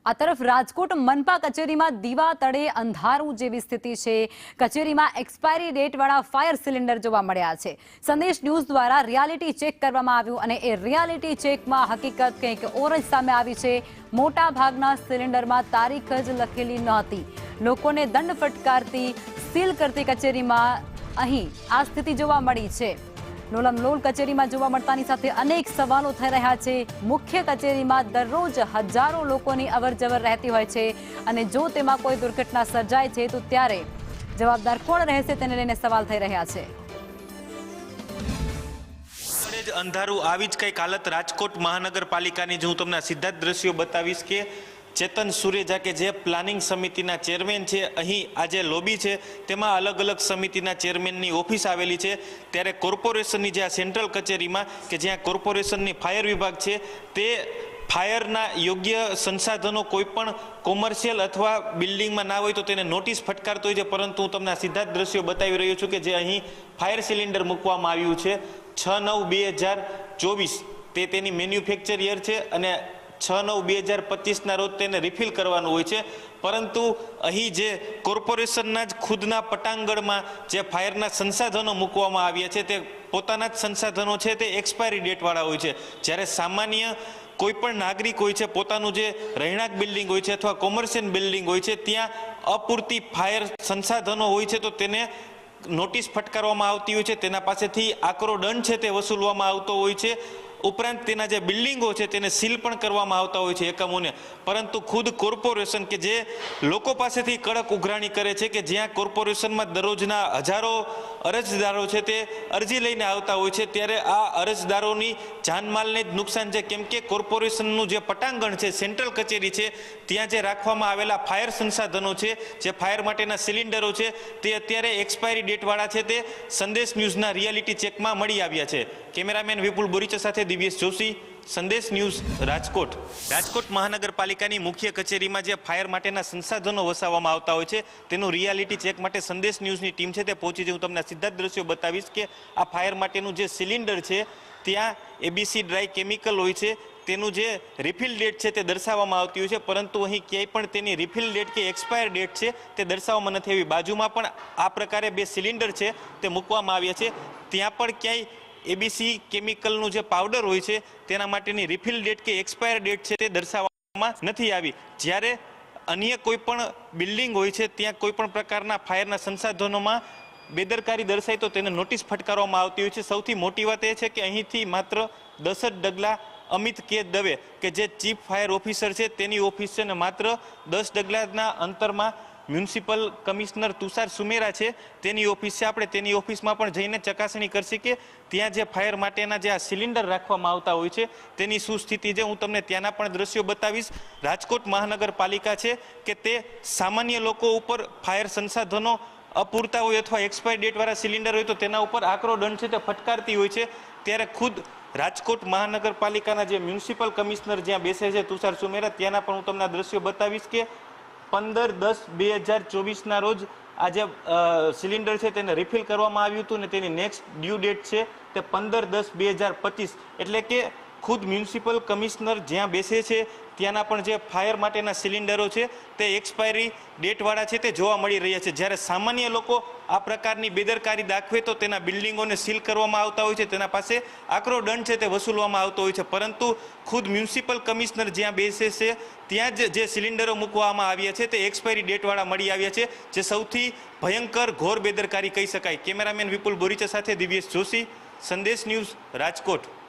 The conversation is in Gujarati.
આ તરફ રાજકોટ મનપા કચેરીમાં દીવા તળે અંધારું જેવી સ્થિતિ છે। કચેરીમાં એક્સપાયરી ડેટવાળા ફાયર સિલિન્ડર જોવા મળ્યા છે। સંદેશ ન્યૂઝ દ્વારા રિયાલિટી ચેક કરવામાં આવ્યું અને એ રિયાલિટી ચેકમાં હકીકત કંઈક ઓર જ સામે આવી છે। મોટા ભાગના સિલિન્ડરમાં તારીખ જ લખેલી નહોતી। લોકોને દંડ ફટકારતી સીલ કરતી કચેરીમાં અહીં આ સ્થિતિ જોવા મળી છે। લોલમલોલ કચેરીમાં જોવા મળતાની સાથે અનેક સવાલો થઈ રહ્યા છે। મુખ્ય કચેરીમાં દરરોજ હજારો લોકોની અવરજવર રહેતી હોય છે અને જો તેમાં કોઈ દુર્ઘટના સર્જાય છે તો ત્યારે જવાબદાર કોણ રહેશે તેને લઈને સવાલ થઈ રહ્યા છે। અંધારું આવી જ કઈક હાલત રાજકોટ મહાનગરપાલિકાની જો હું તમને સીધા જ દ્રશ્યો બતાવીશ કે ચેતન સુરેજા કે જે પ્લાનિંગ સમિતિના ચેરમેન છે, અહીં આ જે લોબી છે તેમાં અલગ અલગ સમિતિના ચેરમેનની ઓફિસ આવેલી છે। ત્યારે કોર્પોરેશનની જે આ સેન્ટ્રલ કચેરીમાં કે જ્યાં કોર્પોરેશનની ફાયર વિભાગ છે તે ફાયરના યોગ્ય સંસાધનો કોઈપણ કોમર્શિયલ અથવા બિલ્ડિંગમાં ના હોય તો તેને નોટિસ ફટકારતો હોય છે, પરંતુ હું તમને સીધા જ દ્રશ્યો બતાવી રહ્યો છું કે જે અહીં ફાયર સિલિન્ડર મૂકવામાં આવ્યું છે 6/9/2024 તે તેની મેન્યુફેક્ચર યર છે અને 6/9/2025ના રોજ તેને રિફિલ કરવાનું હોય છે। પરંતુ અહીં જે કોર્પોરેશનના જ ખુદના પટાંગણમાં જે ફાયરના સંસાધનો મૂકવામાં આવ્યા છે તે પોતાના જ સંસાધનો છે તે એક્સપાયરી ડેટવાળા હોય છે। જ્યારે સામાન્ય કોઈ પણ નાગરિક હોય છે પોતાનું જે રહેણાંક બિલ્ડિંગ હોય છે અથવા કોમર્શિયલ બિલ્ડિંગ હોય છે ત્યાં અપૂરતી ફાયર સંસાધનો હોય છે તો તેને નોટિસ ફટકારવામાં આવતી હોય છે, તેના પાસેથી આકરો દંડ છે તે વસૂલવામાં આવતો હોય છે। ઉપરાંત તેના જે બિલ્ડિંગો છે તેને સીલ પણ કરવામાં આવતા હોય છે એકમોને। પરંતુ ખુદ કોર્પોરેશન કે જે લોકો પાસેથી કડક ઉઘરાણી કરે છે કે જ્યાં કોર્પોરેશનમાં દરરોજના હજારો અરજદારો છે તે અરજી લઈને આવતા હોય છે, ત્યારે આ અરજદારોની જાનમાલને જ નુકસાન છે। કેમ કે કોર્પોરેશનનું જે પટાંગણ છે, સેન્ટ્રલ કચેરી છે, ત્યાં જે રાખવામાં આવેલા ફાયર સંસાધનો છે, જે ફાયર માટેના સિલિન્ડરો છે તે અત્યારે એક્સપાયરી ડેટવાળા છે તે સંદેશ ન્યૂઝના રિયાલિટી ચેકમાં મળી આવ્યા છે। કેમેરામેન વિપુલ બોરીચા સાથે દિવ્યેશ જોશી, સંદેશ ન્યૂઝ, રાજકોટ। રાજકોટ મહાનગરપાલિકાની મુખ્ય કચેરીમાં જે ફાયર માટેના સંસાધનો વસાવવામાં આવતા હોય છે તેનું રિયાલિટી ચેક માટે સંદેશ ન્યૂઝની ટીમ છે તે પહોંચી છે। હું તમને સીધા જ દ્રશ્યો બતાવીશ કે આ ફાયર માટેનું જે સિલિન્ડર છે ત્યાં એબીસી ડ્રાય કેમિકલ હોય છે, તેનું જે રિફિલ ડેટ છે તે દર્શાવવામાં આવતી હોય છે, પરંતુ અહીં ક્યાંય પણ તેની રિફિલ ડેટ કે એક્સપાયર ડેટ છે તે દર્શાવવામાં નથી આવી। બાજુમાં પણ આ પ્રકારે બે સિલિન્ડર છે તે મૂકવામાં આવ્યા છે, ત્યાં પણ ક્યાંય એબીસી કેમિકલનું જે પાવડર હોય છે તેના માટેની રિફિલ ડેટ કે એક્સપાયર ડેટ છે તે દર્શાવવામાં નથી આવી। જ્યારે અન્ય કોઈ પણ બિલ્ડિંગ હોય છે ત્યાં કોઈ પણ પ્રકારના ફાયરના સંસાધનોમાં બેદરકારી દર્શાય તો તેને નોટિસ ફટકારવામાં આવતી હોય છે। સૌથી મોટી વાત એ છે કે અહીંથી માત્ર 10 જ ડગલા અમિત કે દવે કે જે ચીફ ફાયર ઓફિસર છે તેની ઓફિસ છે ને માત્ર 10 ડગલાના અંતરમાં મ્યુનિસિપલ કમિશનર તુષાર સુમેરા છે તેની ઓફિસ છે। આપણે તેની ઓફિસમાં પણ જઈને ચકાસણી કરશે કે ત્યાં જે ફાયર માટેના જે આ સિલિન્ડર રાખવામાં આવતા હોય છે તેની શું સ્થિતિ છે। હું તમને ત્યાંના પણ દ્રશ્યો બતાવીશ। રાજકોટ મહાનગરપાલિકા છે કે તે સામાન્ય લોકો ઉપર ફાયર સંસાધનો અપૂરતા હોય અથવા એક્સપાયર ડેટવાળા સિલિન્ડર હોય તો તેના ઉપર આકરો દંડ છે તે ફટકારતી હોય છે, ત્યારે ખુદ રાજકોટ મહાનગરપાલિકાના જે મ્યુનિસિપલ કમિશનર જ્યાં બેસે છે તુષાર સુમેરા, ત્યાંના પણ હું તમને દ્રશ્યો બતાવીશ કે 15/10/2024ના રોજ આ જે સિલિન્ડર છે તેને રિફિલ કરવામાં આવ્યું હતું ને તેની નેક્સ્ટ ડ્યુ ડેટ છે તે 15/10/2025, એટલે કે ખુદ મ્યુનિસિપલ કમિશનર જ્યાં બેસે છે ત્યાંના પણ જે ફાયર માટેના સિલિન્ડરો છે તે એક્સપાયરી ડેટવાળા છે તે જોવા મળી રહ્યા છે। જ્યારે સામાન્ય લોકો આ પ્રકારની બેદરકારી દાખવે તો તેના બિલ્ડિંગોને સીલ કરવામાં આવતા હોય છે, તેના પાસે આકરો દંડ છે તે વસૂલવામાં આવતો હોય છે, પરંતુ ખુદ મ્યુનિસિપલ કમિશનર જ્યાં બેસે છે ત્યાં જ જે સિલિન્ડરો મૂકવામાં આવ્યા છે તે એક્સપાયરી ડેટવાળા મળી આવ્યા છે, જે સૌથી ભયંકર ઘોર બેદરકારી કહી શકાય। કેમેરામેન વિપુલ બોરીચા સાથે દિવ્યેશ જોશી, સંદેશ ન્યૂઝ, રાજકોટ।